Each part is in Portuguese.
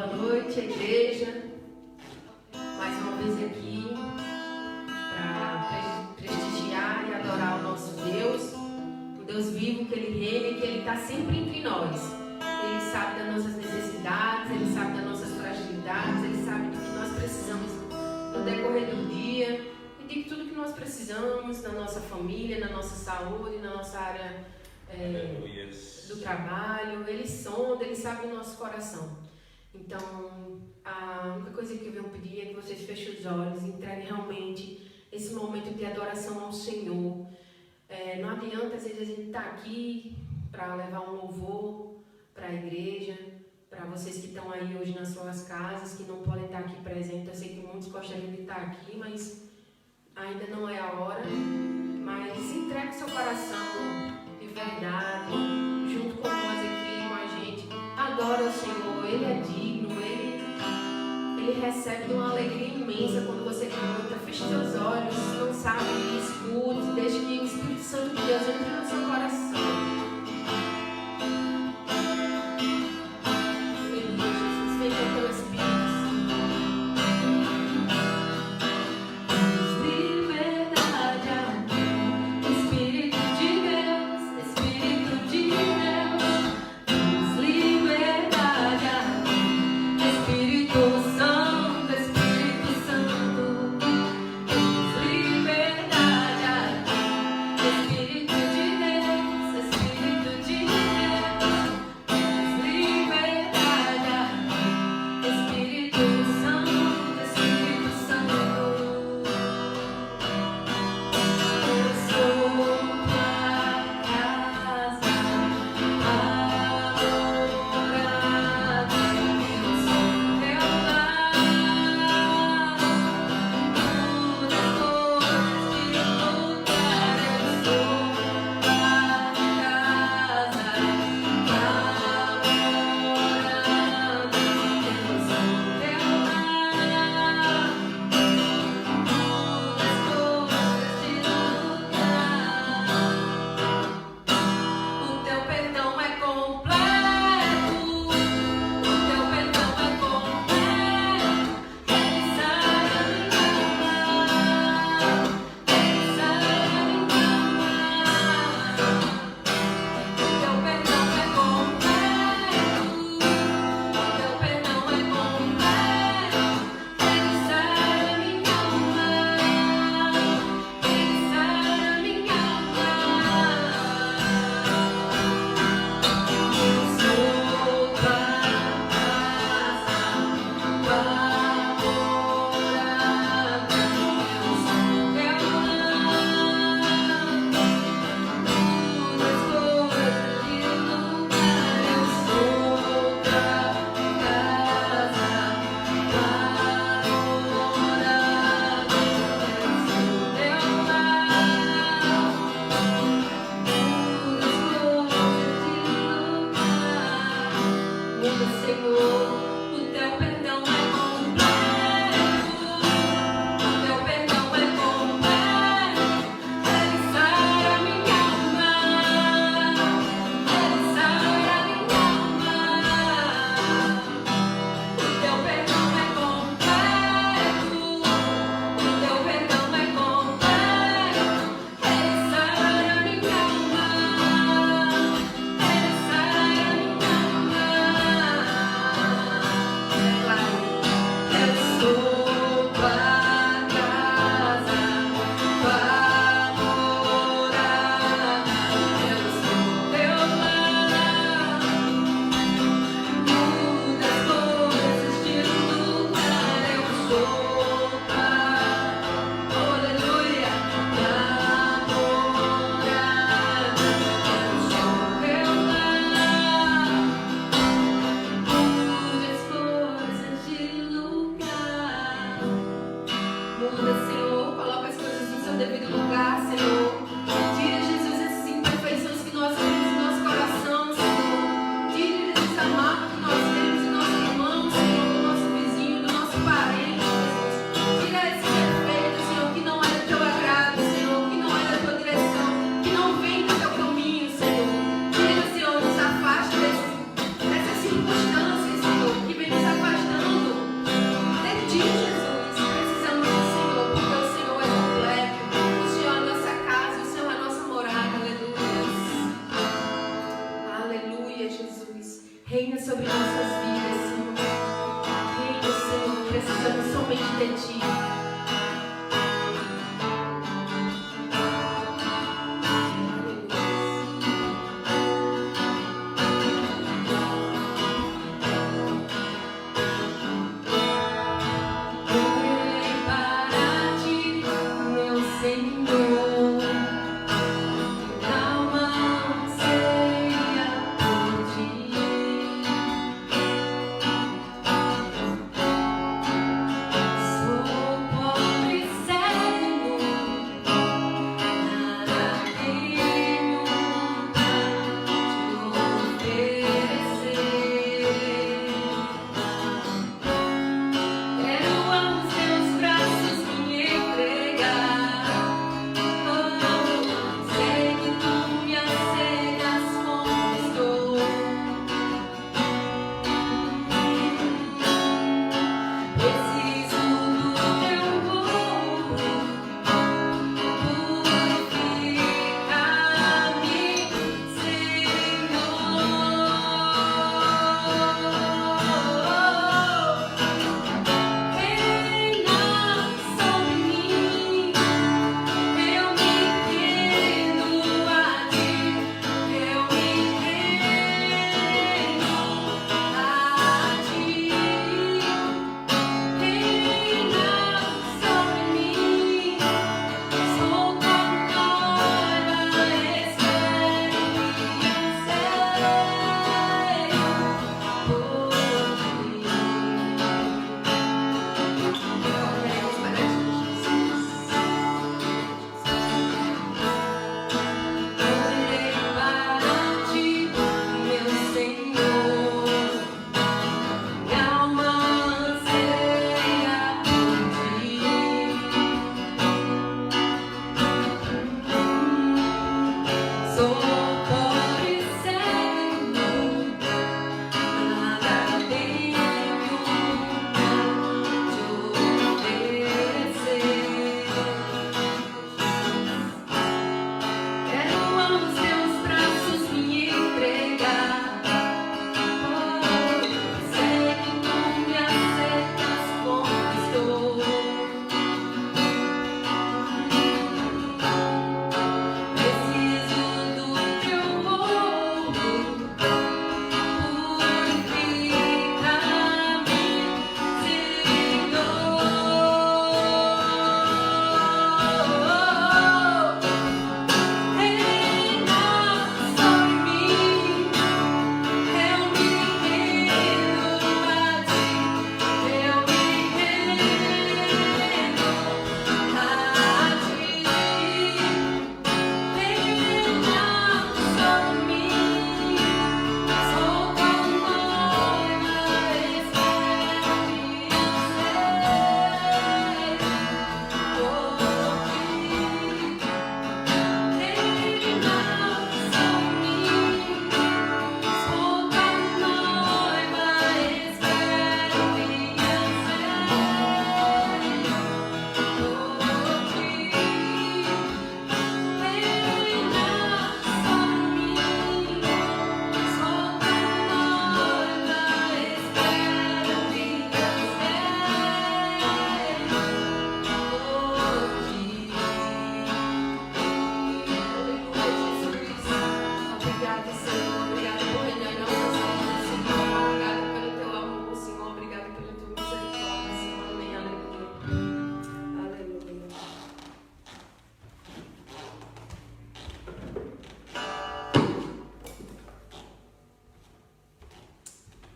Boa noite, igreja. Mais uma vez aqui para prestigiar e adorar o nosso Deus, o Deus vivo, que Ele reina e que Ele está sempre entre nós. Ele sabe das nossas necessidades, Ele sabe das nossas fragilidades, Ele sabe do que nós precisamos no decorrer do dia e de tudo que nós precisamos na nossa família, na nossa saúde, na nossa área do trabalho. Ele sonda, Ele sabe o nosso coração. Então, a única coisa que eu venho pedir é que vocês fechem os olhos e entreguem realmente esse momento de adoração ao Senhor. Não adianta, às vezes, a gente estar aqui para levar um louvor para a igreja, para vocês que estão aí hoje nas suas casas, que não podem estar aqui presentes. Eu sei que muitos gostariam de estar aqui, mas ainda não é a hora. Mas entregue o seu coração de verdade, junto com nós aqui, com a gente. Adora o Senhor, Ele é digno, Ele recebe uma alegria imensa quando você canta. Feche seus olhos, se não sabe, escute, deixe que o Espírito Santo de Deus entre no seu coração. Circunstâncias, Senhor, que vem nos afastar Reina sobre nossas vidas, Senhor. Reina, Senhor. Precisamos somente de Ti.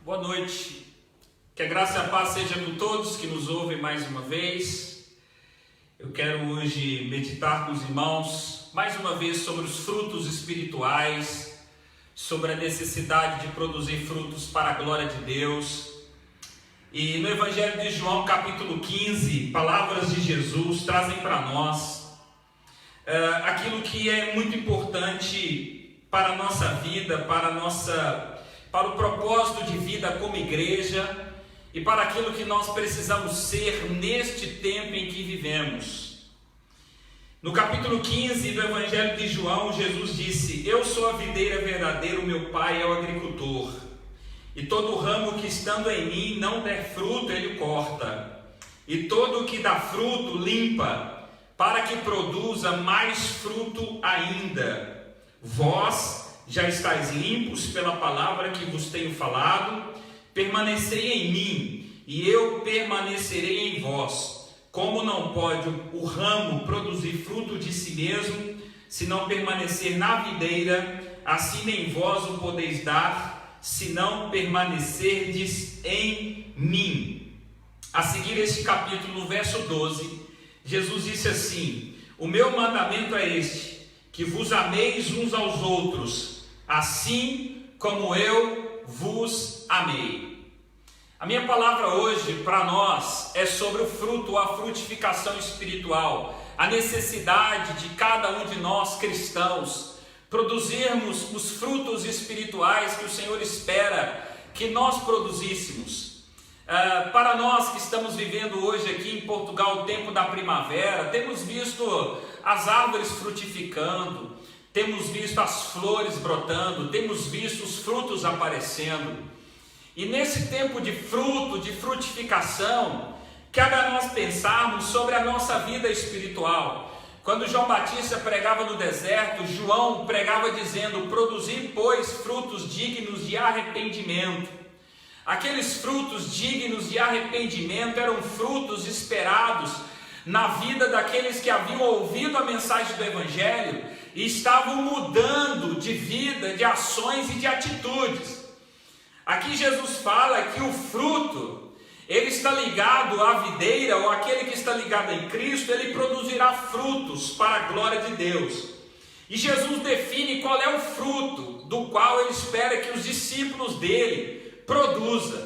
Boa noite, que a graça e a paz seja com todos que nos ouvem mais uma vez. Eu quero hoje meditar com os irmãos mais uma vez sobre os frutos espirituais, sobre a necessidade de produzir frutos para a glória de Deus. E no Evangelho de João, capítulo 15, palavras de Jesus trazem para nós aquilo que é muito importante para a nossa vida, para o propósito de vida como igreja e para aquilo que nós precisamos ser neste tempo em que vivemos. No capítulo 15 do Evangelho de João, Jesus disse: Eu sou a videira verdadeira, o meu pai é o agricultor. E todo ramo que estando em mim não der fruto, ele corta. E todo o que dá fruto, limpa, para que produza mais fruto ainda. Vós já estáis limpos pela palavra que vos tenho falado. Permanecei em mim, e eu permanecerei em vós. Como não pode o ramo produzir fruto de si mesmo, se não permanecer na videira, assim nem vós o podeis dar, se não permanecerdes em mim. A seguir este capítulo, no verso 12, Jesus disse assim: o meu mandamento é este, que vos ameis uns aos outros, assim como eu vos amei. A minha palavra hoje para nós é sobre o fruto, a frutificação espiritual, a necessidade de cada um de nós cristãos produzirmos os frutos espirituais que o Senhor espera que nós produzíssemos. Para nós que estamos vivendo hoje aqui em Portugal o tempo da primavera, temos visto as árvores frutificando, temos visto as flores brotando, temos visto os frutos aparecendo. E nesse tempo de fruto, de frutificação, cabe a nós pensarmos sobre a nossa vida espiritual. Quando João Batista pregava no deserto, João pregava dizendo: produzi, pois, frutos dignos de arrependimento. Aqueles frutos dignos de arrependimento eram frutos esperados na vida daqueles que haviam ouvido a mensagem do Evangelho e estavam mudando de vida, de ações e de atitudes. Aqui Jesus fala que o fruto, ele está ligado à videira, ou aquele que está ligado em Cristo, ele produzirá frutos para a glória de Deus. E Jesus define qual é o fruto do qual ele espera que os discípulos dele produzam.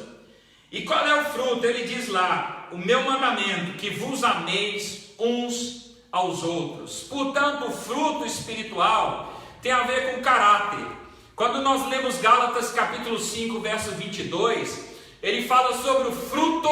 E qual é o fruto? Ele diz lá: o meu mandamento, que vos ameis uns aos outros. Portanto, o fruto espiritual tem a ver com caráter. Quando nós lemos Gálatas capítulo 5, verso 22, ele fala sobre o fruto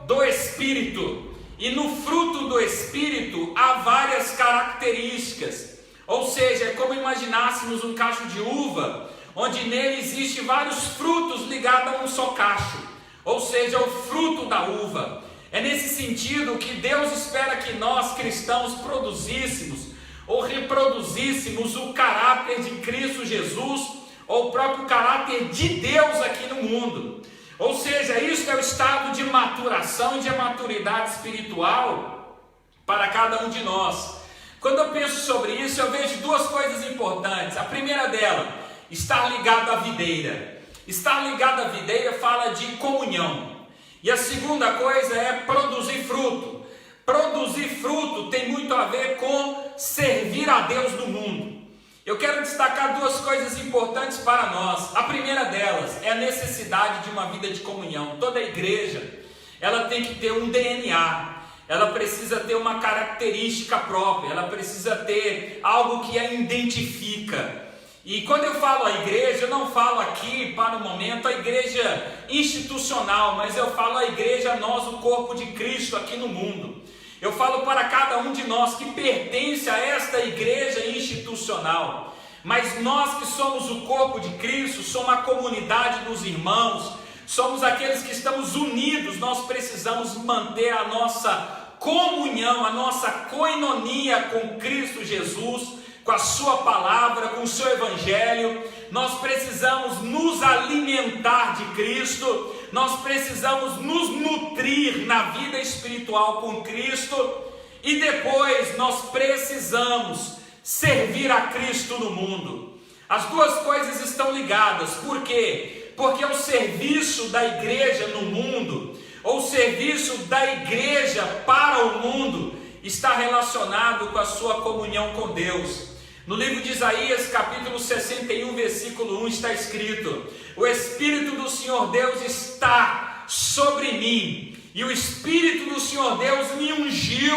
do Espírito. E no fruto do Espírito há várias características. Ou seja, é como imaginássemos um cacho de uva, onde nele existe vários frutos ligados a um só cacho. Ou seja, o fruto da uva. É nesse sentido que Deus espera que nós cristãos produzíssemos ou reproduzíssemos o caráter de Cristo Jesus, ou o próprio caráter de Deus aqui no mundo. Ou seja, isso é o estado de maturação e de maturidade espiritual para cada um de nós. Quando eu penso sobre isso, eu vejo duas coisas importantes. A primeira dela, estar ligado à videira. Estar ligado à videira fala de comunhão. E a segunda coisa é produzir fruto. Produzir fruto tem muito a ver com servir a Deus no mundo. Eu quero destacar duas coisas importantes para nós. A primeira delas é a necessidade de uma vida de comunhão. Toda igreja, ela tem que ter um DNA. Ela precisa ter uma característica própria. Ela precisa ter algo que a identifica. E quando eu falo a igreja, eu não falo aqui, para o momento, a igreja institucional, mas eu falo a igreja, nós, o corpo de Cristo aqui no mundo. Eu falo para cada um de nós que pertence a esta igreja institucional, mas nós que somos o corpo de Cristo, somos a comunidade dos irmãos, somos aqueles que estamos unidos, nós precisamos manter a nossa comunhão, a nossa koinonia com Cristo Jesus, com a sua palavra, com o seu evangelho. Nós precisamos nos alimentar de Cristo, nós precisamos nos nutrir na vida espiritual com Cristo, e depois nós precisamos servir a Cristo no mundo. As duas coisas estão ligadas. Por quê? Porque o serviço da igreja no mundo, ou o serviço da igreja para o mundo, está relacionado com a sua comunhão com Deus. No livro de Isaías, capítulo 61, versículo 1, está escrito: o Espírito do Senhor Deus está sobre mim, e o Espírito do Senhor Deus me ungiu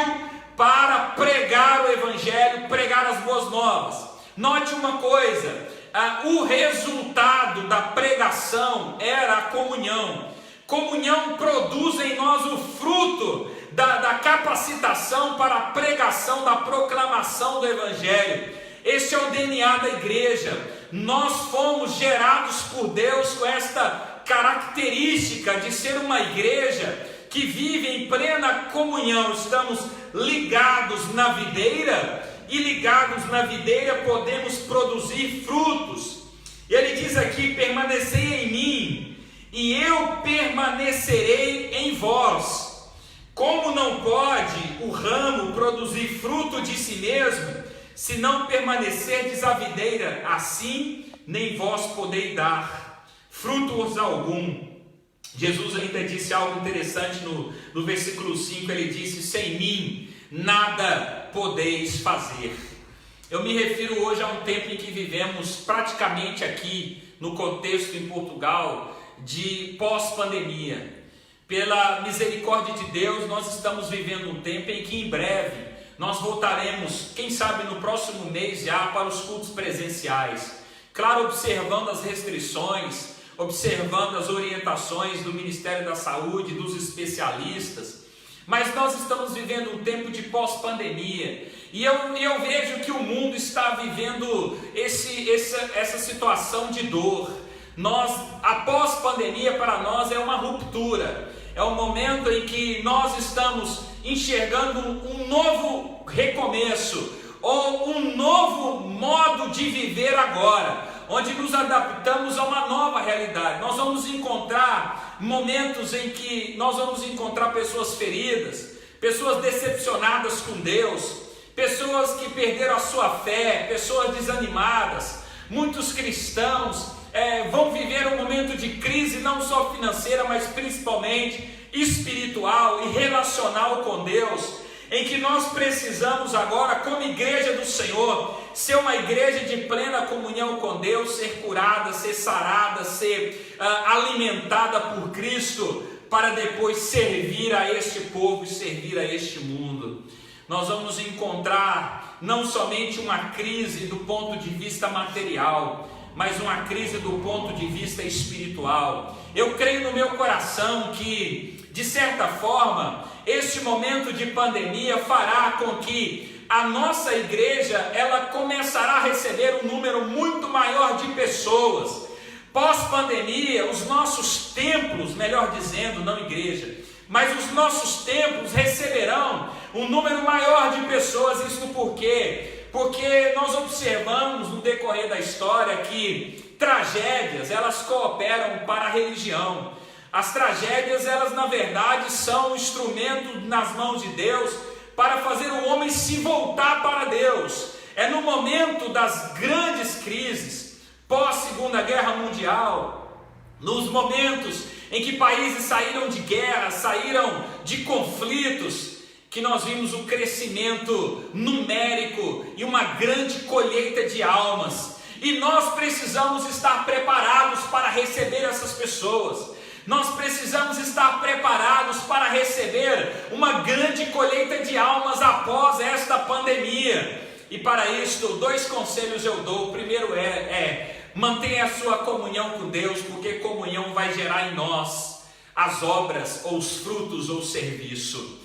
para pregar o Evangelho, pregar as boas novas. Note uma coisa, o resultado da pregação era a comunhão. Comunhão produz em nós o fruto da capacitação para a pregação, da proclamação do Evangelho. Este é o DNA da igreja. Nós fomos gerados por Deus com esta característica de ser uma igreja que vive em plena comunhão. Estamos ligados na videira, e ligados na videira podemos produzir frutos. Ele diz aqui: permanecei em mim, e eu permanecerei em vós. Como não pode o ramo produzir fruto de si mesmo, se não permanecerdes à videira, assim nem vós podeis dar frutos algum. Jesus ainda disse algo interessante no versículo 5, ele disse: sem mim nada podeis fazer. Eu me refiro hoje a um tempo em que vivemos praticamente aqui, no contexto em Portugal, de pós-pandemia. Pela misericórdia de Deus, nós estamos vivendo um tempo em que em breve nós voltaremos, quem sabe no próximo mês já, para os cultos presenciais. Claro, observando as restrições, observando as orientações do Ministério da Saúde, dos especialistas, mas nós estamos vivendo um tempo de pós-pandemia, e eu vejo que o mundo está vivendo essa situação de dor. A pós-pandemia para nós é uma ruptura, é um momento em que nós estamos enxergando um novo recomeço, ou um novo modo de viver agora, onde nos adaptamos a uma nova realidade. Nós vamos encontrar momentos em que nós vamos encontrar pessoas feridas, pessoas decepcionadas com Deus, pessoas que perderam a sua fé, pessoas desanimadas. Muitos cristãos vão viver um momento de crise, não só financeira, mas principalmente espiritual e relacional com Deus, em que nós precisamos agora, como igreja do Senhor, ser uma igreja de plena comunhão com Deus, ser curada, ser sarada, ser alimentada por Cristo, para depois servir a este povo e servir a este mundo. Nós vamos encontrar não somente uma crise do ponto de vista material, mas uma crise do ponto de vista espiritual. Eu creio no meu coração que, de certa forma, este momento de pandemia fará com que a nossa igreja ela começará a receber um número muito maior de pessoas. Pós-pandemia, os nossos templos, melhor dizendo, não igreja, mas os nossos templos receberão um número maior de pessoas. Isso por quê? Porque nós observamos no decorrer da história que tragédias, elas cooperam para a religião. As tragédias, elas na verdade são um instrumento nas mãos de Deus para fazer o homem se voltar para Deus. É no momento das grandes crises, pós-Segunda Guerra Mundial, nos momentos em que países saíram de guerra, saíram de conflitos, que nós vimos um crescimento numérico e uma grande colheita de almas. E nós precisamos estar preparados para receber essas pessoas. Nós precisamos estar preparados para receber uma grande colheita de almas após esta pandemia. E para isto, 2 conselhos eu dou. O primeiro mantenha a sua comunhão com Deus, porque comunhão vai gerar em nós as obras, ou os frutos, ou o serviço.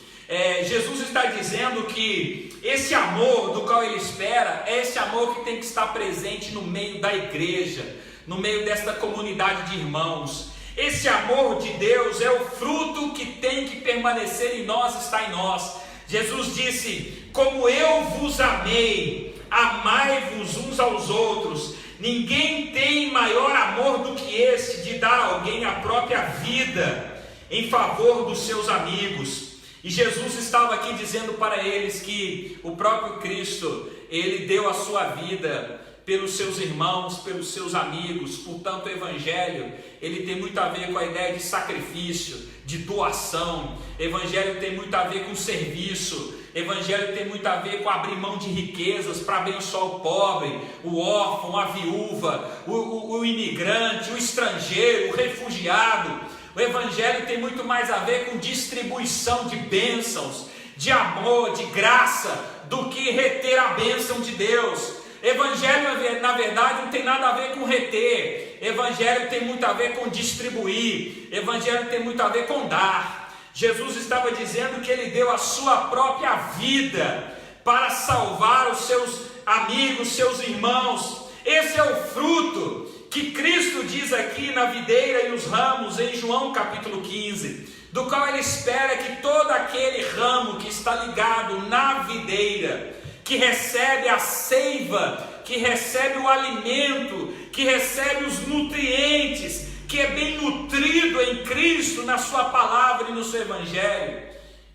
Jesus está dizendo que esse amor do qual Ele espera é esse amor que tem que estar presente no meio da igreja, no meio desta comunidade de irmãos. Esse amor de Deus é o fruto que tem que permanecer em nós, está em nós. Jesus disse: como eu vos amei, amai-vos uns aos outros. Ninguém tem maior amor do que esse, de dar a alguém a própria vida em favor dos seus amigos. E Jesus estava aqui dizendo para eles que o próprio Cristo, Ele deu a sua vida pelos seus irmãos, pelos seus amigos. Portanto, o Evangelho, ele tem muito a ver com a ideia de sacrifício, de doação. Evangelho tem muito a ver com serviço. Evangelho tem muito a ver com abrir mão de riquezas para abençoar o pobre, o órfão, a viúva, o imigrante, o estrangeiro, o refugiado. O Evangelho tem muito mais a ver com distribuição de bênçãos, de amor, de graça, do que reter a bênção de Deus. Evangelho, na verdade, não tem nada a ver com reter. Evangelho tem muito a ver com distribuir. Evangelho tem muito a ver com dar. Jesus estava dizendo que Ele deu a sua própria vida para salvar os seus amigos, seus irmãos. Esse é o fruto que Cristo diz aqui na videira e os ramos em João capítulo 15, do qual ele espera que todo aquele ramo que está ligado na videira, que recebe a seiva, que recebe o alimento, que recebe os nutrientes, que é bem nutrido em Cristo, na sua palavra e no seu evangelho,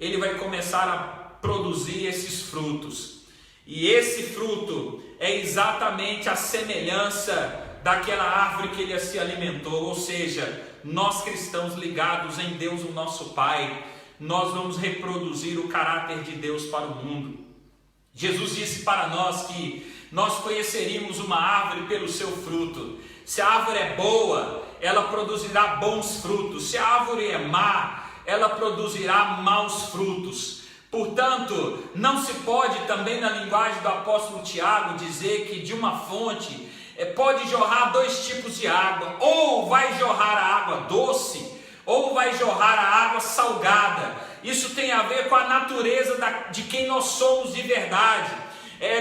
ele vai começar a produzir esses frutos. E esse fruto é exatamente a semelhança daquela árvore que ele se alimentou, ou seja, nós cristãos ligados em Deus, o nosso Pai, nós vamos reproduzir o caráter de Deus para o mundo. Jesus disse para nós que nós conheceríamos uma árvore pelo seu fruto. Se a árvore é boa, ela produzirá bons frutos. Se a árvore é má, ela produzirá maus frutos. Portanto, não se pode também na linguagem do apóstolo Tiago dizer que de uma fonte pode jorrar dois tipos de água, ou vai jorrar a água doce, ou vai jorrar a água salgada. Isso tem a ver com a natureza de quem nós somos de verdade,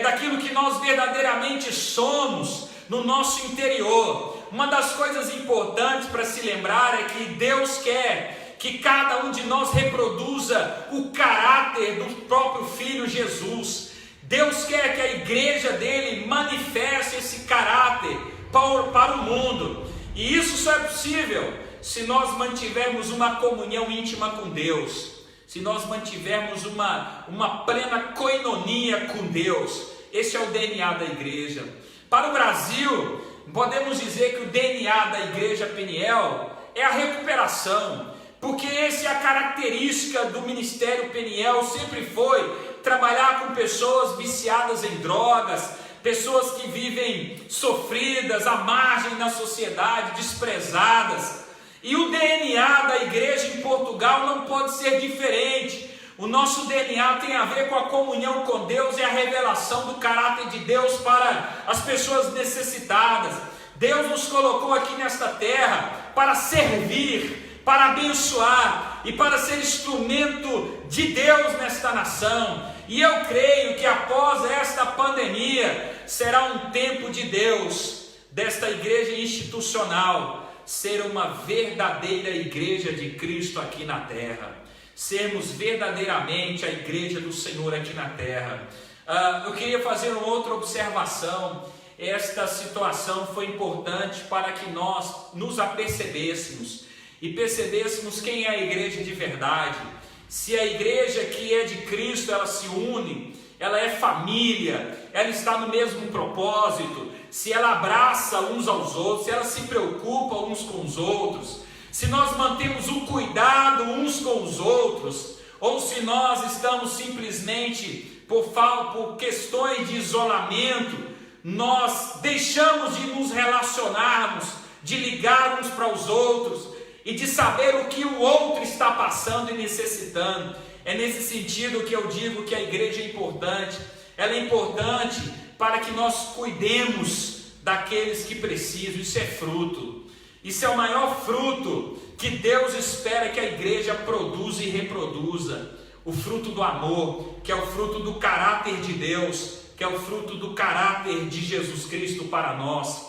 daquilo que nós verdadeiramente somos no nosso interior. Uma das coisas importantes para se lembrar é que Deus quer que cada um de nós reproduza o caráter do próprio Filho Jesus. Deus quer que a igreja dele manifeste esse caráter para o mundo. E isso só é possível se nós mantivermos uma comunhão íntima com Deus, se nós mantivermos uma plena coinonia com Deus. Esse é o DNA da igreja. Para o Brasil, podemos dizer que o DNA da igreja Peniel é a recuperação, porque essa é a característica do ministério Peniel, sempre foi trabalhar com pessoas viciadas em drogas, pessoas que vivem sofridas, à margem na sociedade, desprezadas. E o DNA da igreja em Portugal não pode ser diferente. O nosso DNA tem a ver com a comunhão com Deus e a revelação do caráter de Deus para as pessoas necessitadas. Deus nos colocou aqui nesta terra para servir, para abençoar e para ser instrumento de Deus nesta nação. E eu creio que após esta pandemia será um tempo de Deus, desta igreja institucional, ser uma verdadeira igreja de Cristo aqui na terra. Sermos verdadeiramente a igreja do Senhor aqui na terra. Eu queria fazer uma outra observação. Esta situação foi importante para que nós nos apercebêssemos e percebêssemos quem é a igreja de verdade. Se a igreja que é de Cristo, ela se une, ela é família, ela está no mesmo propósito, se ela abraça uns aos outros, se ela se preocupa uns com os outros, se nós mantemos o cuidado uns com os outros, ou se nós estamos simplesmente por questões de isolamento, nós deixamos de nos relacionarmos, de ligar uns para os outros e de saber o que o outro está passando e necessitando. É nesse sentido que eu digo que a igreja é importante. Ela é importante para que nós cuidemos daqueles que precisam. Isso é fruto. Isso é o maior fruto que Deus espera que a igreja produza e reproduza. O fruto do amor, que é o fruto do caráter de Deus, que é o fruto do caráter de Jesus Cristo para nós.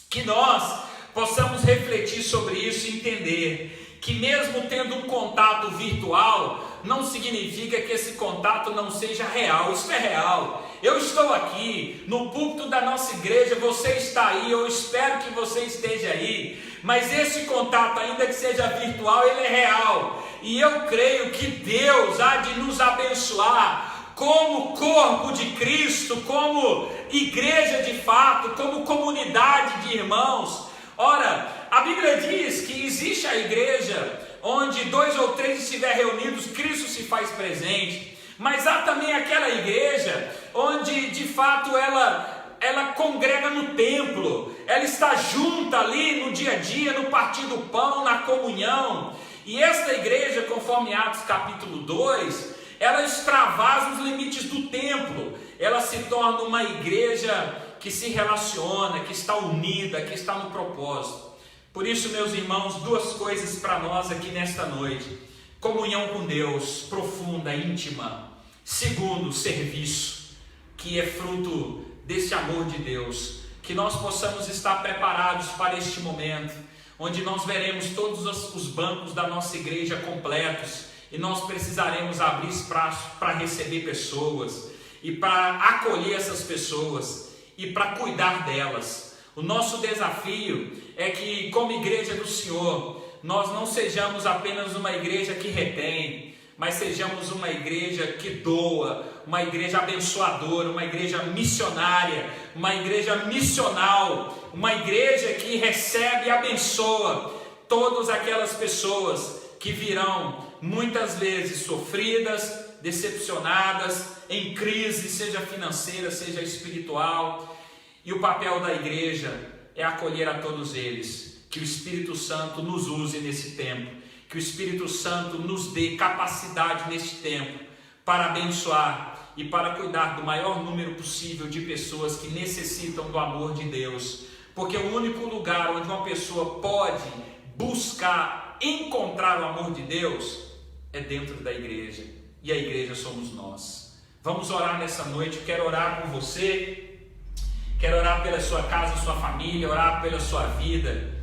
Que nós possamos refletir sobre isso e entender que mesmo tendo um contato virtual, não significa que esse contato não seja real. Isso é real. Eu estou aqui no púlpito da nossa igreja, você está aí, eu espero que você esteja aí, mas esse contato, ainda que seja virtual, ele é real. E eu creio que Deus há de nos abençoar como corpo de Cristo, como igreja de fato, como comunidade de irmãos. Ora, a Bíblia diz que existe a igreja onde 2 ou 3 estiver reunidos, Cristo se faz presente. Mas há também aquela igreja onde de fato ela congrega no templo, ela está junta ali no dia a dia, no partir do pão, na comunhão. E esta igreja, conforme Atos capítulo 2, ela extravasa os limites do templo, ela se torna uma igreja que se relaciona, que está unida, que está no propósito. Por isso, meus irmãos, 2 coisas para nós aqui nesta noite: comunhão com Deus, profunda, íntima. Segundo, serviço, que é fruto desse amor de Deus, que que nós possamos estar preparados para este momento, onde nós veremos todos os bancos da nossa igreja completos e nós precisaremos abrir espaço para receber pessoas e para acolher essas pessoas e para cuidar delas. O nosso desafio é que, como igreja do Senhor, nós não sejamos apenas uma igreja que retém, mas sejamos uma igreja que doa, uma igreja abençoadora, uma igreja missionária, uma igreja missional, uma igreja que recebe e abençoa todas aquelas pessoas que virão muitas vezes sofridas, decepcionadas, em crise, seja financeira, seja espiritual. E o papel da igreja é acolher a todos eles. Que o Espírito Santo nos use nesse tempo, que o Espírito Santo nos dê capacidade nesse tempo para abençoar e para cuidar do maior número possível de pessoas que necessitam do amor de Deus, porque o único lugar onde uma pessoa pode buscar encontrar o amor de Deus é dentro da igreja, e a igreja somos nós. Vamos orar nessa noite. Eu quero orar por você, quero orar pela sua casa, sua família, orar pela sua vida.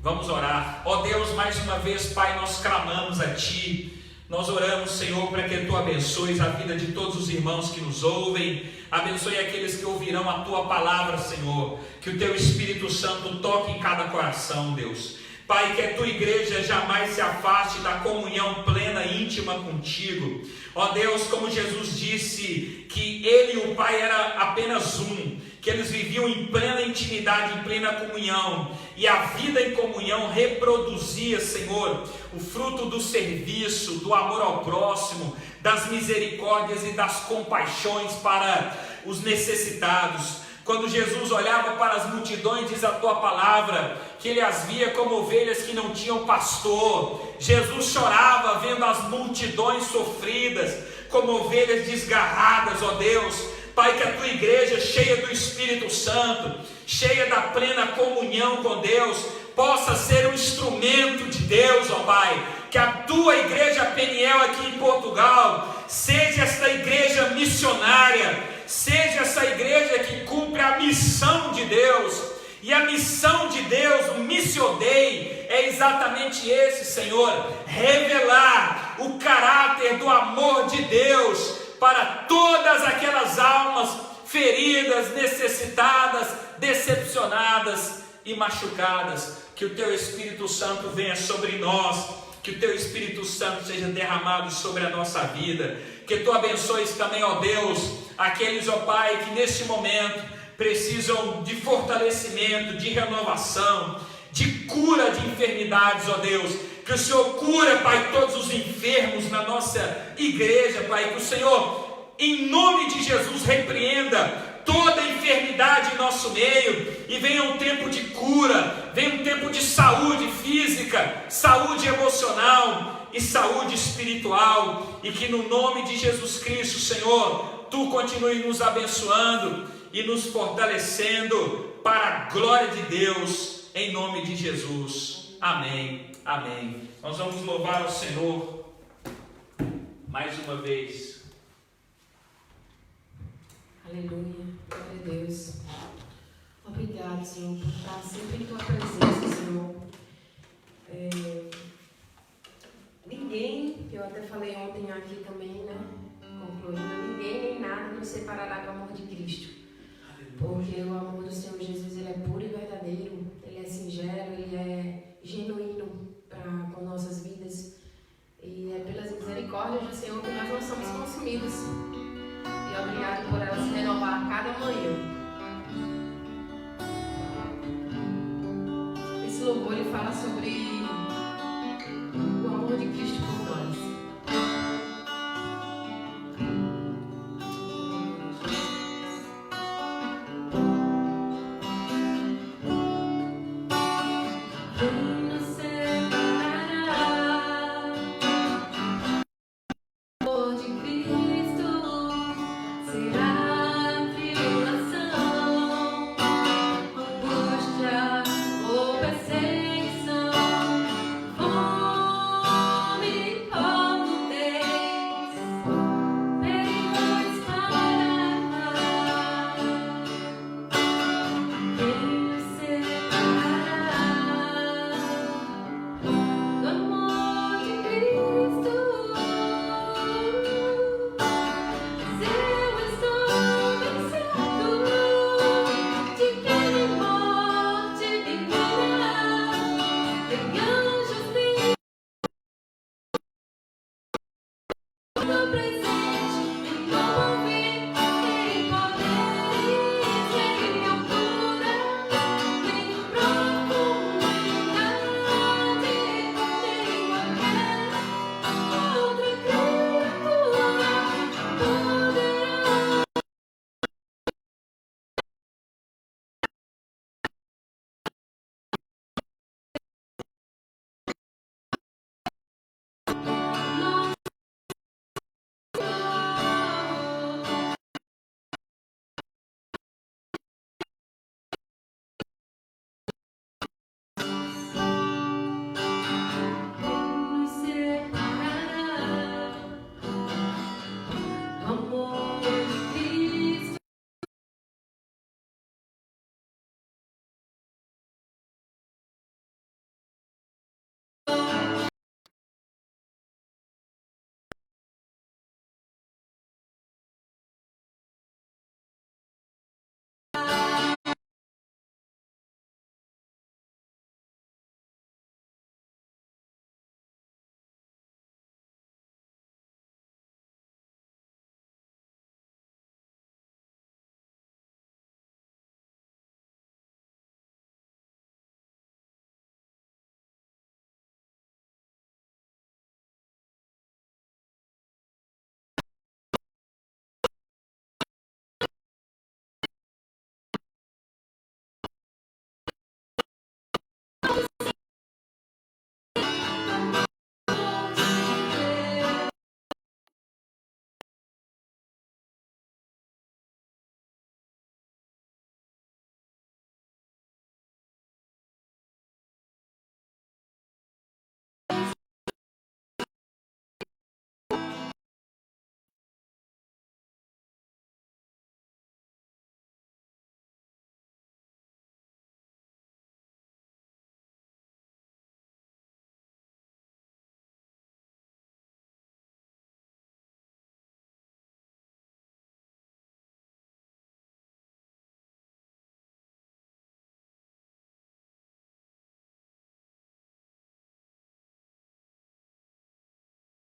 Vamos orar. Ó Deus, mais uma vez, Pai, nós clamamos a Ti. Nós oramos, Senhor, para que Tu abençoes a vida de todos os irmãos que nos ouvem. Abençoe aqueles que ouvirão a Tua palavra, Senhor. Que o Teu Espírito Santo toque em cada coração, Deus. Pai, que a Tua igreja jamais se afaste da comunhão plena e íntima contigo. Ó Deus, como Jesus disse que Ele e o Pai era apenas um, que eles viviam em plena intimidade, em plena comunhão, e a vida em comunhão reproduzia, Senhor, o fruto do serviço, do amor ao próximo, das misericórdias e das compaixões para os necessitados. Quando Jesus olhava para as multidões, diz a Tua palavra, que Ele as via como ovelhas que não tinham pastor. Jesus chorava vendo as multidões sofridas, como ovelhas desgarradas, ó Deus. Pai, que a Tua igreja, cheia do Espírito Santo, cheia da plena comunhão com Deus, possa ser um instrumento de Deus, ó Pai. Que a Tua igreja Peniel aqui em Portugal seja esta igreja missionária, seja essa igreja que cumpre a missão de Deus. E a missão de Deus, o Missio Dei, é exatamente esse, Senhor: revelar o caráter do amor de Deus para todas aquelas almas feridas, necessitadas, decepcionadas e machucadas. Que o Teu Espírito Santo venha sobre nós, que o Teu Espírito Santo seja derramado sobre a nossa vida, que Tu abençoes também, ó Deus, aqueles, ó Pai, que neste momento precisam de fortalecimento, de renovação, de cura de enfermidades, ó Deus. Que o Senhor cura, Pai, todos os enfermos na nossa igreja, Pai. Que o Senhor, em nome de Jesus, repreenda toda enfermidade em nosso meio, e venha um tempo de cura, venha um tempo de saúde física, saúde emocional e saúde espiritual, e que no nome de Jesus Cristo, Senhor, Tu continue nos abençoando e nos fortalecendo para a glória de Deus, em nome de Jesus. Amém, amém. Nós vamos louvar ao Senhor mais uma vez. Aleluia, glória a Deus. Obrigado, Senhor, por estar sempre em Tua presença, Senhor. Ninguém, eu até falei ontem aqui também, né, concluindo, ninguém nem nada nos separará do amor de Cristo. Porque o amor do Senhor Jesus, Ele é puro e verdadeiro, Ele é singelo, Ele é genuíno com nossas vidas. E é pelas misericórdias do Senhor que nós não somos consumidos. E obrigado por ela se renovar a cada manhã. Esse louvor, ele fala sobre o amor de Cristo por nós. Angústia ou perseguição. no